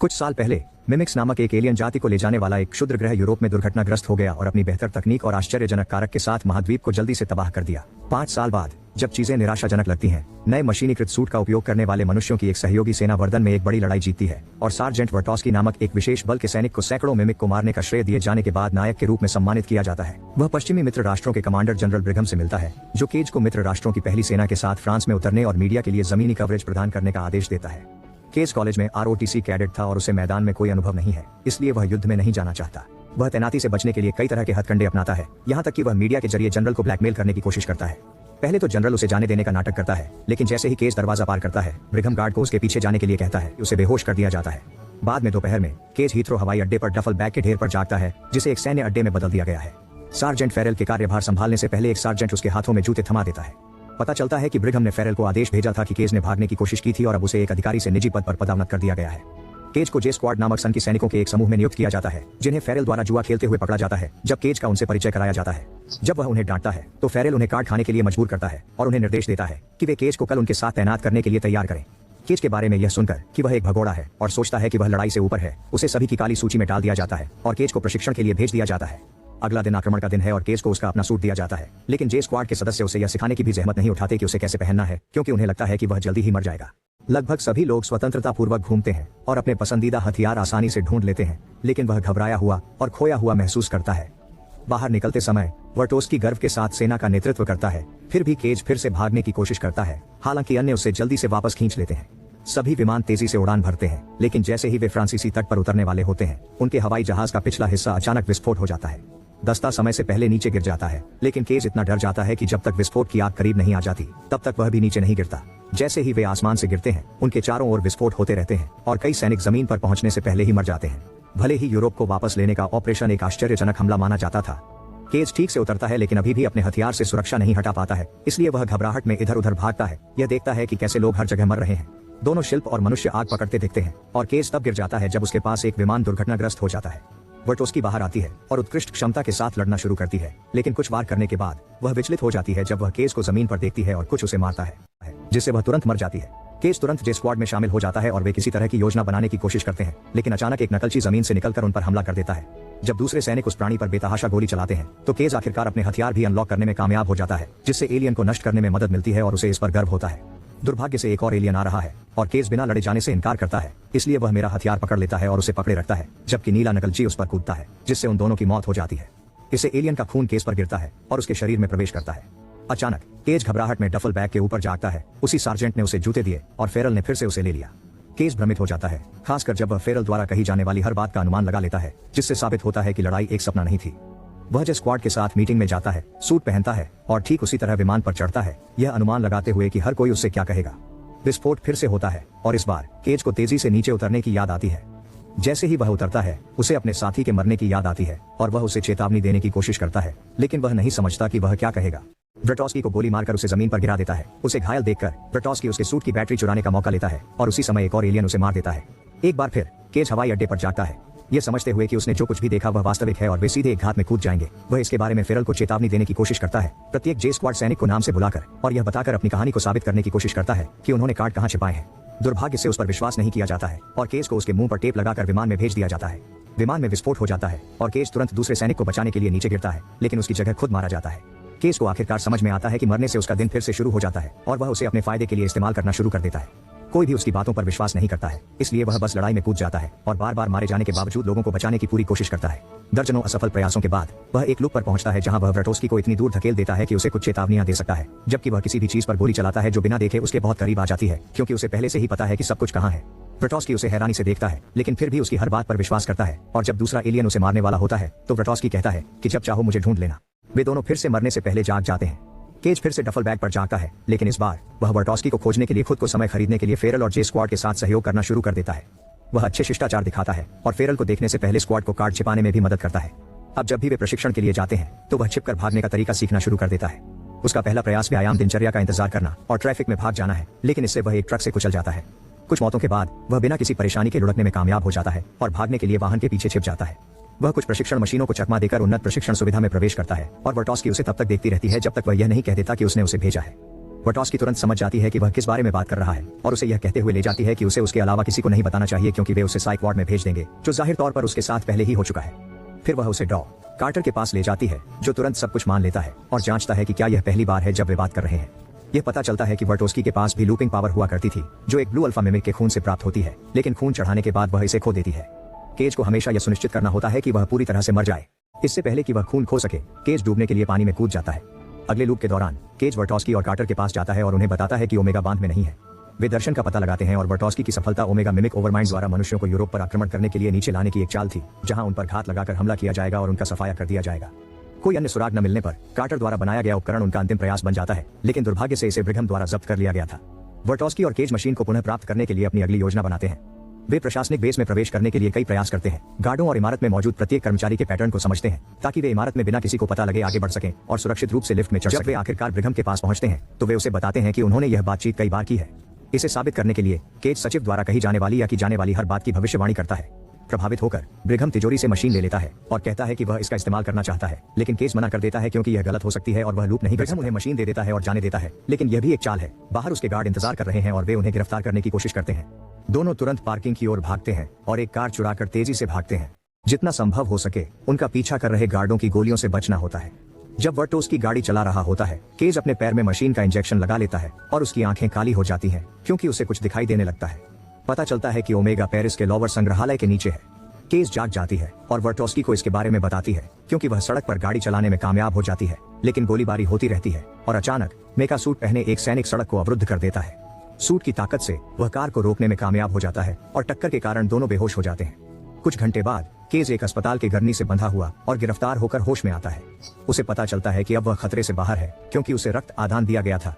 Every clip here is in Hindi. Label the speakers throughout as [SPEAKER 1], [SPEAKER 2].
[SPEAKER 1] कुछ साल पहले मिमिक्स नामक एक एलियन जाति को ले जाने वाला एक क्षुद्र ग्रह यूरोप में दुर्घटनाग्रस्त हो गया और अपनी बेहतर तकनीक और आश्चर्यजनक कारक के साथ महाद्वीप को जल्दी से तबाह कर दिया। 5 साल बाद जब चीजें निराशाजनक लगती हैं, नए मशीनीकृत सूट का उपयोग करने वाले मनुष्यों की एक सहयोगी सेना वर्दन में एक बड़ी लड़ाई जीतती है और सार्जेंट वर्टोस्की नामक एक विशेष बल के सैनिक को सैकड़ों मिमिक को मारने का श्रेय दिए जाने के बाद नायक के रूप में सम्मानित किया जाता है। वह पश्चिमी मित्र राष्ट्रों के कमांडर जनरल ब्रिघम से मिलता है, जो केज को मित्र राष्ट्रों की पहली सेना के साथ फ्रांस में उतरने और मीडिया के लिए जमीनी कवरेज प्रदान करने का आदेश देता है। केज कॉलेज में ROTC कैडेट था और उसे मैदान में कोई अनुभव नहीं है, इसलिए वह युद्ध में नहीं जाना चाहता। वह तैनाती से बचने के लिए कई तरह के हथकंडे अपनाता है, यहाँ तक कि वह मीडिया के जरिए जनरल को ब्लैकमेल करने की कोशिश करता है। पहले तो जनरल उसे जाने देने का नाटक करता है, लेकिन जैसे ही केज दरवाजा पार करता है, ब्रिघम गार्ड को उसके पीछे जाने के लिए कहता है, उसे बेहोश कर दिया जाता है। बाद में दोपहर में केज हीथ्रो हवाई अड्डे पर डफल बैग के ढेर पर जागता है, जिसे एक सैन्य अड्डे में बदल दिया गया है। सार्जेंट फेरेल के कार्यभार संभालने से पहले एक सार्जेंट उसके हाथों में जूते थमा देता है। पता चलता है कि ब्रिघम ने फेरेल को आदेश भेजा था कि केज ने भागने की कोशिश की थी और अब उसे एक अधिकारी से निजी पद पर पदोन्नत कर दिया गया है। केज को जे स्क्वाड नामक सन की सैनिकों के एक समूह में नियुक्त किया जाता है, जिन्हें फेरेल द्वारा जुआ खेलते हुए पकड़ा जाता है। जब केज का उनसे परिचय कराया जाता है, जब वह उन्हें डांटता है, तो फेरेल उन्हें कार्ड खाने के लिए मजबूर करता है और उन्हें निर्देश देता है कि वे केज को कल उनके साथ तैनात करने के लिए तैयार करें। केज के बारे में यह सुनकर कि वह एक भगोड़ा है और सोचता है कि वह लड़ाई से ऊपर है, उसे सभी की काली सूची में डाल दिया जाता है और केज को प्रशिक्षण के लिए भेज दिया जाता है। अगला दिन आक्रमण का दिन है और केज को उसका अपना सूट दिया जाता है, लेकिन जे स्क्वाड के सदस्य उसे यह सिखाने की भी जहमत नहीं उठाते कि उसे कैसे पहनना है, क्योंकि उन्हें लगता है कि वह जल्दी ही मर जाएगा। लगभग सभी लोग स्वतंत्रता पूर्वक घूमते हैं और अपने पसंदीदा हथियार आसानी से ढूंढ लेते हैं, लेकिन वह घबराया हुआ और खोया हुआ महसूस करता है। बाहर निकलते समय वर्टोस्की गर्व के साथ सेना का नेतृत्व करता है, फिर भी केज फिर से भागने की कोशिश करता है, हालांकि अन्य उसे जल्दी से वापस खींच लेते हैं। सभी विमान तेजी से उड़ान भरते हैं, लेकिन जैसे ही वे फ्रांसीसी तट पर उतरने वाले होते हैं, उनके हवाई जहाज का पिछला हिस्सा अचानक विस्फोट हो जाता है। दस्ता समय से पहले नीचे गिर जाता है, लेकिन केज इतना डर जाता है कि जब तक विस्फोट की आग करीब नहीं आ जाती, तब तक वह भी नीचे नहीं गिरता। जैसे ही वे आसमान से गिरते हैं, उनके चारों ओर विस्फोट होते रहते हैं और कई सैनिक जमीन पर पहुंचने से पहले ही मर जाते हैं। भले ही यूरोप को वापस लेने का ऑपरेशन एक आश्चर्यजनक हमला माना जाता था, केज ठीक से उतरता है, लेकिन अभी भी अपने हथियार से सुरक्षा नहीं हटा पाता है, इसलिए वह घबराहट में इधर उधर भागता है। यह देखता है कि कैसे लोग हर जगह मर रहे हैं। दोनों शिल्प और मनुष्य आग पकड़ते दिखते हैं और केज तब गिर जाता है जब उसके पास एक विमान दुर्घटनाग्रस्त हो जाता है। वर्टोस्की बाहर आती है और उत्कृष्ट क्षमता के साथ लड़ना शुरू करती है, लेकिन कुछ वार करने के बाद वह विचलित हो जाती है जब वह केज को जमीन पर देखती है और कुछ उसे मारता है, जिससे वह तुरंत मर जाती है। केज तुरंत जे स्क्वाड में शामिल हो जाता है और वे किसी तरह की योजना बनाने की कोशिश करते हैं, लेकिन अचानक एक नकलची जमीन से निकलकर उन पर हमला कर देता है। जब दूसरे सैनिक उस प्राणी पर बेतहाशा गोली चलाते हैं, तो केज आखिरकार अपने हथियार भी अनलॉक करने में कामयाब हो जाता है, जिससे एलियन को नष्ट करने में मदद मिलती है और उसे इस पर गर्व होता है। दुर्भाग्य से एक और एलियन आ रहा है और केज बिना लड़े जाने से इनकार करता है, इसलिए वह मेरा हथियार पकड़ लेता है और उसे पकड़े रखता है, जबकि नीला नकलची उस पर कूदता है, जिससे उन दोनों की मौत हो जाती है। इससे एलियन का खून केज पर गिरता है और उसके शरीर में प्रवेश करता है। अचानक केज घबराहट में डफल बैग के ऊपर जागता है। उसी सार्जेंट ने उसे जूते दिए और फेरल ने फिर से उसे ले लिया। केज भ्रमित हो जाता है, खासकर जब वह फेरल द्वारा कही जाने वाली हर बात का अनुमान लगा लेता है, जिससे साबित होता है कि लड़ाई एक सपना नहीं थी। वह जे स्क्वाड के साथ मीटिंग में जाता है, सूट पहनता है और ठीक उसी तरह विमान पर चढ़ता है, यह अनुमान लगाते हुए कि हर कोई उससे क्या कहेगा। विस्फोट फिर से होता है और इस बार केज को तेजी से नीचे उतरने की याद आती है। जैसे ही वह उतरता है, उसे अपने साथी के मरने की याद आती है और वह उसे चेतावनी देने की कोशिश करता है, लेकिन वह नहीं समझता कि वह क्या कहेगा। वर्टोस्की को गोली मारकर उसे जमीन पर गिरा देता है। उसे घायल देखकर वर्टोस्की उसके सूट की बैटरी चुराने का मौका लेता है और उसी समय एक और एलियन उसे मार देता है। एक बार फिर केज हवाई अड्डे पर जागता है, यह समझते हुए कि उसने जो कुछ भी देखा वह वास्तविक है और वे सीधे एक घात में कूद जाएंगे। वह इसके बारे में फेरल को चेतावनी देने की कोशिश करता है, प्रत्येक जे स्क्वाड सैनिक को नाम से बुलाकर और यह बताकर अपनी कहानी को साबित करने की कोशिश करता है कि उन्होंने कार्ड कहां छिपाए हैं। दुर्भाग्य से उस पर विश्वास नहीं किया जाता है और केज को उसके मुंह पर टेप लगाकर विमान में भेज दिया जाता है। विमान में विस्फोट हो जाता है और केज तुरंत दूसरे सैनिक को बचाने के लिए नीचे गिरता है, लेकिन उसकी जगह खुद मारा जाता है। केज को आखिरकार समझ में आता है कि मरने से उसका दिन फिर से शुरू हो जाता है और वह उसे अपने फायदे के लिए इस्तेमाल करना शुरू कर देता है। कोई भी उसकी बातों पर विश्वास नहीं करता है, इसलिए वह बस लड़ाई में कूद जाता है और बार बार मारे जाने के बावजूद लोगों को बचाने की पूरी कोशिश करता है। दर्जनों असफल प्रयासों के बाद वह एक लूप पर पहुंचता है, जहां वह वर्टोस्की को इतनी दूर धकेल देता है कि उसे कुछ चेतावनियां दे सकता है, जबकि वह किसी भी चीज पर गोली चलाता है जो बिना देखे उसके बहुत करीब आ जाती है, क्योंकि उसे पहले से ही पता है कि सब कुछ कहां है। वर्टोस्की उसे हैरानी से देखता है, लेकिन फिर भी उसकी हर बात पर विश्वास करता है और जब दूसरा एलियन उसे मारने वाला होता है, तो वर्टोस्की कहता है कि जब चाहो मुझे ढूंढ लेना। वे दोनों फिर से मरने से पहले जाग जाते हैं। केज फिर से डफल बैग पर जागता है, लेकिन इस बार वह वर्टोस्की को खोजने के लिए खुद को समय खरीदने के लिए फेरल और जे स्क्वाड के साथ सहयोग करना शुरू कर देता है। वह अच्छे शिष्टाचार दिखाता है और फेरल को देखने से पहले स्क्वाड को कार्ड छिपाने में भी मदद करता है। अब जब भी वे प्रशिक्षण के लिए जाते हैं, तो वह छिपकर भागने का तरीका सीखना शुरू कर देता है। उसका पहला प्रयास व्यायाम दिनचर्या का इंतजार करना और ट्रैफिक में भाग जाना है, लेकिन इससे वह एक ट्रक से कुचल जाता है। कुछ मौतों के बाद वह बिना किसी परेशानी के लुढ़कने में कामयाब हो जाता है और भागने के लिए वाहन के पीछे छिप जाता है। वह कुछ प्रशिक्षण मशीनों को चकमा देकर उन्नत प्रशिक्षण सुविधा में प्रवेश करता है और वर्टोस्की उसे तब तक देखती रहती है जब तक वह यह नहीं कह देता कि उसने उसे भेजा है। वर्टोस्की तुरंत समझ जाती है कि वह किस बारे में बात कर रहा है और उसे यह कहते हुए ले जाती है कि उसे उसके अलावा किसी को नहीं बताना चाहिए क्योंकि वे उसे साइक वार्ड में भेज देंगे, जो जाहिर तौर पर उसके साथ पहले ही हो चुका है। फिर वह उसे डॉ कार्टर के पास ले जाती है, जो तुरंत सब कुछ मान लेता है और जांचता है कि क्या यह पहली बार है जब वे बात कर रहे हैं। यह पता चलता है कि वर्टोस्की के पास भी लूपिंग पावर हुआ करती थी, जो एक ब्लू अल्फा मिमिक के खून से प्राप्त होती है, लेकिन खून चढ़ाने के बाद वह इसे खो देती है। केज को हमेशा यह सुनिश्चित करना होता है कि वह पूरी तरह से मर जाए। इससे पहले कि वह खून खो सके, केज डूबने के लिए पानी में कूद जाता है। अगले लूप के दौरान केज वर्टोस्की और कार्टर के पास जाता है और उन्हें बताता है कि ओमेगा बांध में नहीं है। वे दर्शन का पता लगाते हैं और वर्टोस्की की सफलता ओमेगा मिमिक ओवरमाइंड द्वारा मनुष्यों को यूरोप पर आक्रमण करने के लिए नीचे लाने की एक चाल थी, जहां उन पर घात लगाकर हमला किया जाएगा और उनका सफाया कर दिया जाएगा। कोई अन्य सुराग न मिलने पर कार्टर द्वारा बनाया गया उपकरण उनका अंतिम प्रयास बन जाता है, लेकिन दुर्भाग्य से इसे ब्रिघम द्वारा जब्त कर लिया गया था। वर्टोस्की और केज मशीन को पुनः प्राप्त करने के लिए अपनी अगली योजना बनाते हैं। वे प्रशासनिक बेस में प्रवेश करने के लिए कई प्रयास करते हैं, गार्डों और इमारत में मौजूद प्रत्येक कर्मचारी के पैटर्न को समझते हैं ताकि वे इमारत में बिना किसी को पता लगे आगे बढ़ सकें और सुरक्षित रूप से लिफ्ट में चढ़ सकें। वे आखिरकार ब्रिघम के पास पहुंचते हैं तो वे उसे बताते हैं कि उन्होंने यह बातचीत कई बार की है। इसे साबित करने के लिए केज सचिव द्वारा कही जाने वाली या की जाने वाली हर बात की भविष्यवाणी करता है। प्रभावित होकर ब्रिघम तिजोरी से मशीन ले लेता है और कहता है कि वह इसका इस्तेमाल करना चाहता है, लेकिन केज मना कर देता है क्योंकि यह गलत हो सकती है और वह लूप नहीं कर सकता। उन्हें मशीन दे देता है और जाने देता है, लेकिन यह भी एक चाल है। बाहर उसके गार्ड इंतजार कर रहे हैं और वे उन्हें गिरफ्तार करने की कोशिश करते हैं। दोनों तुरंत पार्किंग की ओर भागते हैं और एक कार चुराकर तेजी से भागते हैं। जितना संभव हो सके उनका पीछा कर रहे गार्डों की गोलियों से बचना होता है। जब वर्टोस्की गाड़ी चला रहा होता है, केज अपने पैर में मशीन का इंजेक्शन लगा लेता है और उसकी आंखें काली हो जाती हैं क्योंकि उसे कुछ दिखाई देने लगता है। पता चलता है कि ओमेगा पेरिस के लॉवर संग्रहालय के नीचे है। केज जाग जाती है और वर्टोस्की को इसके बारे में बताती है क्योंकि वह सड़क पर गाड़ी चलाने में कामयाब हो जाती है, लेकिन गोलीबारी होती रहती है और अचानक मेका सूट पहने एक सैनिक सड़क को अवरुद्ध कर देता है। सूट की ताकत से वह कार को रोकने में कामयाब हो जाता है और टक्कर के कारण दोनों बेहोश हो जाते हैं। कुछ घंटे बाद केज एक अस्पताल के गरनी से बंधा हुआ और गिरफ्तार होकर होश में आता है। उसे पता चलता है कि अब वह खतरे से बाहर है क्योंकि उसे रक्त आदान दिया गया था।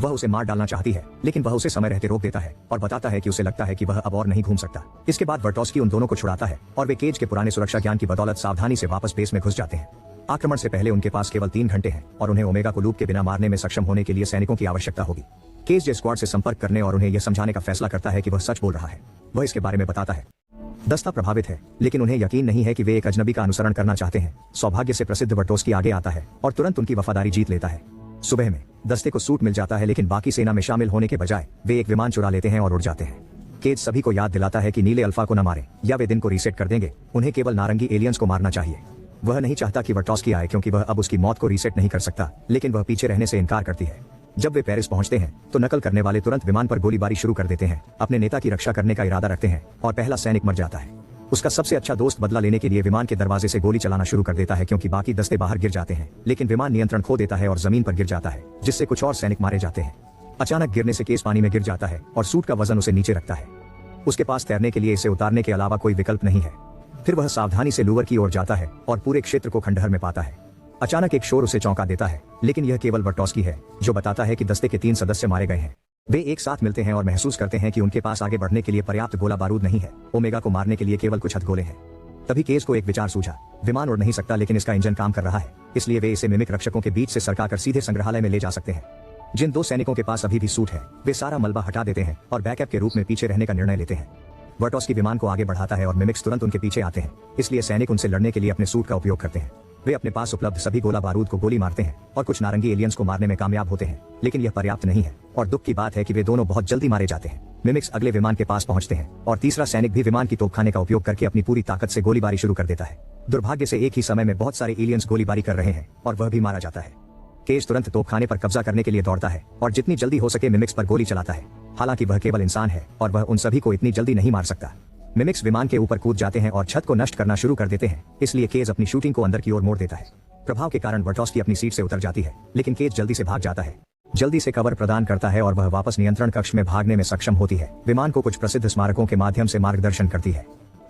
[SPEAKER 1] वह उसे मार डालना चाहती है, लेकिन वह उसे समय रहते रोक देता है और बताता है कि उसे लगता है कि वह अब और नहीं घूम सकता। इसके बाद वर्टोस्की उन दोनों को छुड़ाता है और वे केज के पुराने सुरक्षा ज्ञान की बदौलत सावधानी से वापस बेस में घुस जाते हैं। आक्रमण से पहले उनके पास केवल 3 घंटे हैं और उन्हें ओमेगा को लूप के बिना मारने में सक्षम होने के लिए सैनिकों की आवश्यकता होगी। केज जे स्क्वाड से संपर्क करने और उन्हें यह समझाने का फैसला करता है कि वह सच बोल रहा है। वह इसके बारे में बताता है। दस्ता प्रभावित है, लेकिन उन्हें यकीन नहीं है कि वे एक अजनबी का अनुसरण करना चाहते हैं। सौभाग्य से प्रसिद्ध वर्टोस्की आगे आता है और तुरंत उनकी वफादारी जीत लेता है। सुबह में दस्ते को सूट मिल जाता है, लेकिन बाकी सेना में शामिल होने के बजाय वे एक विमान चुरा लेते हैं और उड़ जाते हैं। केज सभी को याद दिलाता है कि नीले अल्फा को न मारें या वे दिन को रीसेट कर देंगे। उन्हें केवल नारंगी एलियंस को मारना चाहिए। वह नहीं चाहता कि वर्टोस्की आए क्योंकि वह अब उसकी मौत को रीसेट नहीं कर सकता, लेकिन वह पीछे रहने से इनकार करती है। जब वे पेरिस पहुंचते हैं तो नकल करने वाले तुरंत विमान पर गोलीबारी शुरू कर देते हैं। अपने नेता की रक्षा करने का इरादा रखते हैं और पहला सैनिक मर जाता है। उसका सबसे अच्छा दोस्त बदला लेने के लिए विमान के दरवाजे से गोली चलाना शुरू कर देता है क्योंकि बाकी दस्ते बाहर गिर जाते हैं, लेकिन विमान नियंत्रण खो देता है और जमीन पर गिर जाता है, जिससे कुछ और सैनिक मारे जाते हैं। अचानक गिरने से केस पानी में गिर जाता है और सूट का वजन उसे नीचे रखता है। उसके पास तैरने के लिए इसे उतारने के अलावा कोई विकल्प नहीं है। फिर वह सावधानी से लूवर की ओर जाता है और पूरे क्षेत्र को खंडहर में पाता है। अचानक एक शोर उसे चौंका देता है, लेकिन यह केवल वर्टोस्की है जो बताता है कि दस्ते के 3 सदस्य मारे गए हैं। वे एक साथ मिलते हैं और महसूस करते हैं कि उनके पास आगे बढ़ने के लिए पर्याप्त गोला बारूद नहीं है। ओमेगा को मारने के लिए केवल कुछ हथगोले हैं। तभी केज को एक विचार सूझा। विमान उड़ नहीं सकता, लेकिन इसका इंजन काम कर रहा है, इसलिए वे इसे मिमिक रक्षकों के बीच से सरकाकर सीधे संग्रहालय में ले जा सकते हैं। जिन 2 सैनिकों के पास अभी भी सूट है, वे सारा मलबा हटा देते हैं और बैकअप के रूप में पीछे रहने का निर्णय लेते हैं। वर्टोस्की विमान को आगे बढ़ाता है और मिमिक्स तुरंत उनके पीछे आते हैं, इसलिए सैनिक उनसे लड़ने के लिए अपने सूट का उपयोग करते हैं। वे अपने पास उपलब्ध सभी गोला बारूद को गोली मारते हैं और कुछ नारंगी एलियंस को मारने में कामयाब होते हैं, लेकिन यह पर्याप्त नहीं है और दुख की बात है कि वे दोनों बहुत जल्दी मारे जाते हैं। मिमिक्स अगले विमान के पास पहुंचते हैं और तीसरा सैनिक भी विमान की तोपखाने का उपयोग करके अपनी पूरी ताकत से गोलीबारी शुरू कर देता है। दुर्भाग्य से एक ही समय में बहुत सारे एलियंस गोलीबारी कर रहे हैं और वह भी मारा जाता है। केज तुरंत तोपखाने पर कब्जा करने के लिए दौड़ता है और जितनी जल्दी हो सके मिमिक्स पर गोली चलाता है। हालांकि वह केवल इंसान है और वह उन सभी को इतनी जल्दी नहीं मार सकता। मिमिक्स विमान के ऊपर कूद जाते हैं और छत को नष्ट करना शुरू कर देते हैं, इसलिए केज अपनी शूटिंग को अंदर की ओर मोड़ देता है। प्रभाव के कारण वर्टोस्की अपनी सीट से उतर जाती है, लेकिन केज जल्दी से भाग जाता है। जल्दी से कवर प्रदान करता है और वह वापस नियंत्रण कक्ष में भागने में सक्षम होती है। विमान को कुछ प्रसिद्ध स्मारकों के माध्यम से मार्गदर्शन करती है।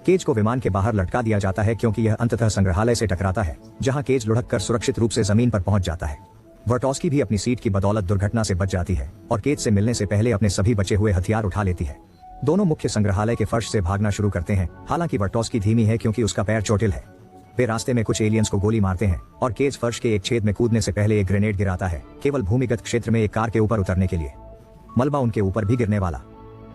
[SPEAKER 1] केज को विमान के बाहर लटका दिया जाता है क्योंकि यह अंततः संग्रहालय से टकराता है, जहां केज लुढ़क कर सुरक्षित रूप से जमीन पर पहुंच जाता है। वर्टोस्की भी अपनी सीट की बदौलत दुर्घटना से बच जाती है और केज से मिलने से पहले अपने सभी बचे हुए हथियार उठा लेती है। दोनों मुख्य संग्रहालय के फर्श से भागना शुरू करते हैं। हालांकि वर्टोस्की धीमी है क्योंकि उसका पैर चोटिल है। वे रास्ते में कुछ एलियंस को गोली मारते हैं और केज फर्श के एक छेद में कूदने से पहले एक ग्रेनेड गिराता है, केवल भूमिगत क्षेत्र में एक कार के ऊपर उतरने के लिए। मलबा उनके ऊपर भी गिरने वाला।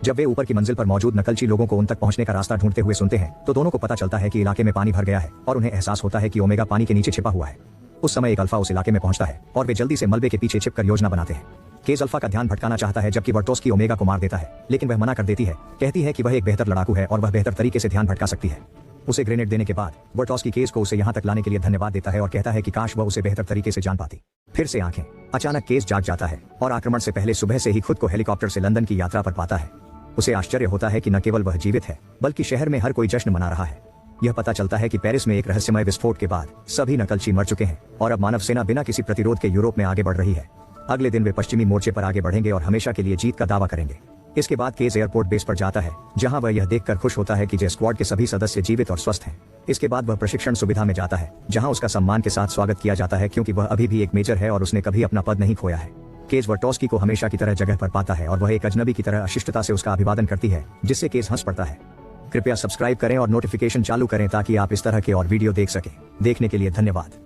[SPEAKER 1] जब वे ऊपर की मंजिल पर मौजूद नकलची लोगों को उन तक पहुंचने का रास्ता ढूंढते हुए सुनते हैं तो दोनों को पता चलता है कि इलाके में पानी भर गया है और उन्हें एहसास होता है कि ओमेगा पानी के नीचे छिपा हुआ है। उस समय एक अल्फा उस इलाके में पहुंचता है और वे जल्दी से मलबे के पीछे छिपकर योजना बनाते हैं। केज अल्फा का ध्यान भटकाना चाहता है जबकि वर्टोस्की ओमेगा को मार देता है, लेकिन वह मना कर देती है, कहती है कि वह एक बेहतर लड़ाकू है और वह बेहतर तरीके से ध्यान भटका सकती है। उसे ग्रेनेड देने के बाद वर्टोस्की केज को उसे यहाँ तक लाने के लिए धन्यवाद देता है और कहता है कि काश वह उसे बेहतर तरीके से जान पाती। फिर से आंखें। अचानक केज जाग जाता है और आक्रमण से पहले सुबह से ही खुद को हेलीकॉप्टर से लंदन की यात्रा पर पाता है। उसे आश्चर्य होता है कि न केवल वह जीवित है बल्कि शहर में हर कोई जश्न मना रहा है। यह पता चलता है कि पेरिस में एक रहस्यमय विस्फोट के बाद सभी नकलची मर चुके हैं और अब मानव सेना बिना किसी प्रतिरोध के यूरोप में आगे बढ़ रही है। अगले दिन वे पश्चिमी मोर्चे पर आगे बढ़ेंगे और हमेशा के लिए जीत का दावा करेंगे। इसके बाद केज एयरपोर्ट बेस पर जाता है, जहां वह यह देखकर खुश होता है कि जे स्क्वाड के सभी सदस्य जीवित और स्वस्थ हैं। इसके बाद वह प्रशिक्षण सुविधा में जाता है, जहां उसका सम्मान के साथ स्वागत किया जाता है क्योंकि वह अभी भी एक मेजर है और उसने कभी अपना पद नहीं खोया है। केज वर्टोस्की को हमेशा की तरह जगह पर पाता है और वह एक अजनबी की तरह अशिष्टता से उसका अभिवादन करती है, जिससे केज हंस पड़ता है। कृपया सब्सक्राइब करें और नोटिफिकेशन चालू करें ताकि आप इस तरह के और वीडियो देख सकें। देखने के लिए धन्यवाद।